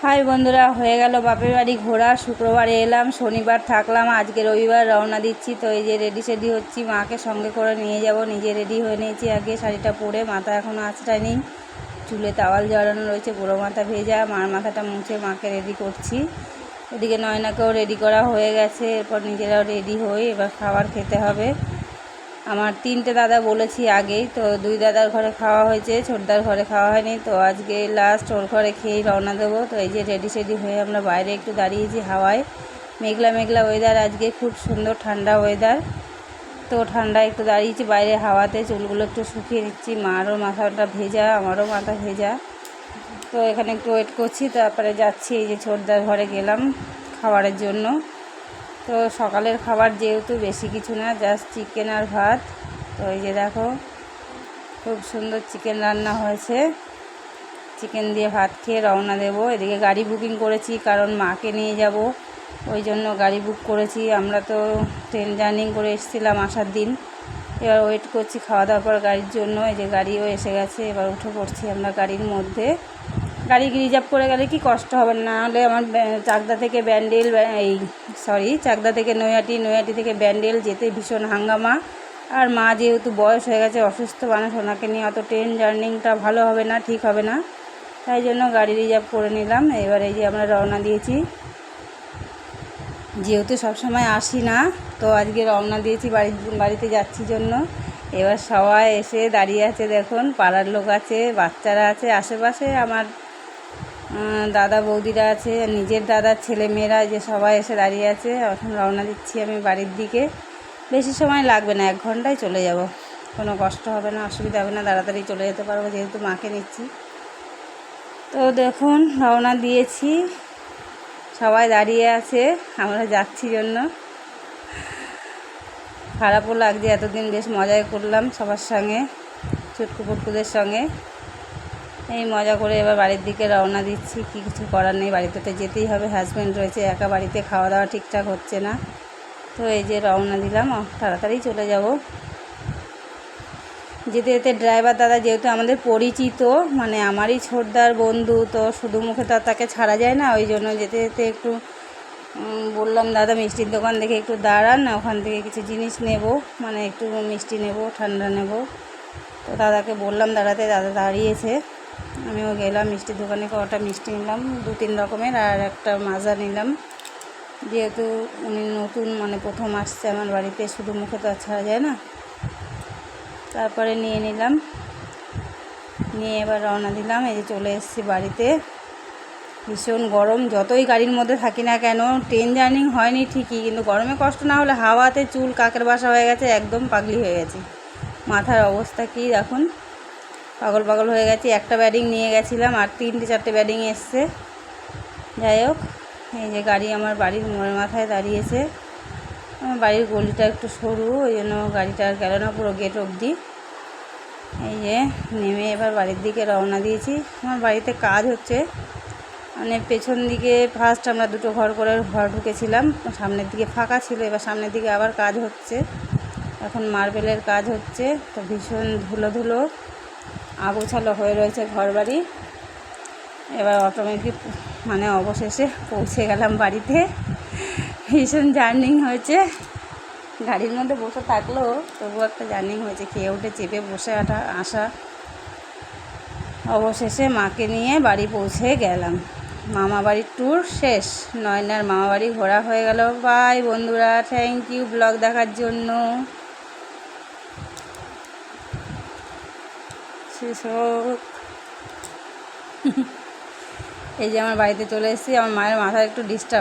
High বন্ধুরা, হয়ে গেল বাপের বাড়ি ঘোরা। শুক্রবারে এলাম, শনিবার থাকলাম, আজকে রবিবার রওনা দিচ্ছি। তো এই যে রেডি সেডি হচ্ছি, মাকে সঙ্গে করে নিয়ে যাব। নিজে রেডি হয়ে নিয়েছি, আগে শাড়িটা পরে, মাথা এখনও আঁচড়ায়নি, চুলে তাওয়াল জড়ানো রয়েছে, বুড়ো মাথা ভেজা। মার মাথাটা মুছে মাকে রেডি করছি। এদিকে নয়নাকেও রেডি করা হয়ে গেছে, এরপর নিজেরাও রেডি হই, এবার খাবার খেতে হবে। আমার 3টে দাদা বলেছি আগেই, তো 2 দাদার ঘরে খাওয়া হয়েছে, ছোটদার ঘরে খাওয়া হয়নি। তো আজকে লাস্ট ওর ঘরে খেয়েই রওনা দেবো। তো এই যে রেডি সেডি হয়ে আমরা বাইরে একটু দাঁড়িয়েছি হাওয়ায়। মেঘলা মেঘলা ওয়েদার, আজকে খুব সুন্দর ঠান্ডা ওয়েদার। তো ঠান্ডায় একটু দাঁড়িয়েছি বাইরে হাওয়াতে, চুলগুলো একটু শুকিয়ে নিচ্ছি। মারও মাথাটা ভেজা, আমারও মাথা ভেজা। তো এখানে একটু ওয়েট করছি, তারপরে যাচ্ছি। এই যে ছোটদার ঘরে গেলাম খাবারের জন্য। তো সকালের খাবার যেহেতু বেশি কিছু না, জাস্ট চিকেন আর ভাত। তো এই যে দেখো, খুব সুন্দর চিকেন রান্না হয়েছে। চিকেন দিয়ে ভাত খেয়ে রওনা দেব। এদিকে গাড়ি বুকিং করেছি, কারণ মাকে নিয়ে যাব, ওই জন্য গাড়ি বুক করেছি। আমরা তো ট্রেন জার্নি করে এসেছিলাম আসার দিন। এবার ওয়েট করছি খাওয়া দাওয়ার পর গাড়ির জন্য। এই যে গাড়িও এসে গেছে, এবার উঠে পড়ছি আমরা গাড়ির মধ্যে। গাড়ি রিজার্ভ করে গেলে কি কষ্ট হবে না, হলে আমার চাকদা থেকে ব্যান্ডেল, চাকদা থেকে নৈহাটি, নৈহাটি থেকে ব্যান্ডেল যেতে ভীষণ হাঙ্গামা। আর মা যেহেতু বয়স হয়ে গেছে, অসুস্থ মানুষ, ওনাকে নিয়ে অত ট্রেন জার্নিটা ভালো হবে না, ঠিক হবে না, তাই জন্য গাড়ি রিজার্ভ করে নিলাম। এবার এই যে আমরা রওনা দিয়েছি, যেহেতু সবসময় আসি না, তো আজকে রওনা দিয়েছি বাড়িতে যাচ্ছি জন্য। এবার সবাই এসে দাঁড়িয়ে আছে, দেখুন পাড়ার লোক আছে, বাচ্চারা আছে, আশেপাশে আমার দাদা বৌদিরা আছে, নিজের দাদার ছেলে মেয়েরা, যে সবাই এসে দাঁড়িয়ে আছে। এখন রওনা দিচ্ছি আমি বাড়ির দিকে। বেশি সময় লাগবে না, 1 ঘন্টায় চলে যাব, কোনো কষ্ট হবে না, অসুবিধা হবে না, তাড়াতাড়ি চলে যেতে পারবো যেহেতু মাকে নিচ্ছি। তো দেখুন রওনা দিয়েছি, সবাই দাঁড়িয়ে আছে, আমরা যাচ্ছি জন্য। খারাপও লাগছে, এতদিন বেশ মজাই করলাম সবার সঙ্গে, চুটকু পুটকুদের সঙ্গে। এই মজা করে এবার বাড়ির দিকে রওনা দিচ্ছি। কিছু করার নেই, বাড়িতে তো যেতেই হবে, হাজব্যান্ড রয়েছে, একা বাড়িতে খাওয়া দাওয়া ঠিকঠাক হচ্ছে না। তো এই যে রওনা দিলাম, তাড়াতাড়ি চলে যাব। যেতে যেতে ড্রাইভার দাদা যেহেতু আমাদের পরিচিত, মানে আমারই ছোটদার বন্ধু, তো শুধু মুখে তো তাকে ছাড়া যায় না, ওই জন্য যেতে যেতে একটু বললাম, দাদা মিষ্টির দোকান দেখে একটু দাঁড়ান না, ওখান থেকে কিছু জিনিস নেব, মানে একটু মিষ্টি নেব, ঠান্ডা নেব। তো দাদাকে বললাম দাঁড়াতে, দাদা দাঁড়িয়েছে। আমিও গেলাম মিষ্টির দোকানে, কটা মিষ্টি নিলাম, 2-3 রকমের, আর একটা মাজা নিলাম। যেহেতু উনি নতুন, মানে প্রথম আসছে আমার বাড়িতে, শুধু মুখে তো আর ছাড়া যায় না। তারপরে নিয়ে নিলাম, নিয়ে এবার রওনা দিলাম। এই যে চলে এসেছি বাড়িতে। ভীষণ গরম, যতই গাড়ির মধ্যে থাকি না কেন, ট্রেন জার্নি হয়নি ঠিকই, কিন্তু গরমে কষ্ট না হলে, হাওয়াতে চুল কাকের বাসা হয়ে গেছে, একদম পাগলি হয়ে গেছে। মাথার অবস্থা কি দেখুন, পাগল পাগল হয়ে গেছি। একটা ব্যাডিং নিয়ে গেছিলাম, আর 3-4টে ব্যাডিং এসছে। যাই হোক, এই যে গাড়ি আমার বাড়ির মোড়ের মাথায় দাঁড়িয়েছে। আমার বাড়ির গলিটা একটু সরু, ওই জন্য গাড়িটা আর গেল না পুরো গেট অবধি। এই যে নেমে এবার বাড়ির দিকে রওনা দিয়েছি। আমার বাড়িতে কাজ হচ্ছে, মানে পেছন দিকে ফার্স্ট আমরা 2টো ঘর করে ঘর ঢুকেছিলাম, সামনের দিকে ফাঁকা ছিল, এবার সামনের দিকে আবার কাজ হচ্ছে। এখন মার্বেলের কাজ হচ্ছে, তো ভীষণ ধুলো ধুলো আগোছালো হয়ে রয়েছে ঘর বাড়ি। এবার অটোমেটিক, মানে অবশেষে পৌঁছে গেলাম বাড়িতে। ভীষণ জার্নি হয়েছে, গাড়ির মধ্যে বসে থাকলেও তবুও একটা জার্নি হয়েছে, খেয়ে উঠে চেপে বসে আসা। অবশেষে মাকে নিয়ে বাড়ি পৌঁছে গেলাম। মামা বাড়ির ট্যুর শেষ, নয়নার মামা বাড়ি ঘোরা হয়ে গেল। বাই বন্ধুরা, থ্যাংক ইউ ব্লগ দেখার জন্য। শেষ হোক। এই যে আমার বাড়িতে চলে এসেছি, আমার মায়ের মাথায় একটু ডিস্টার্ব।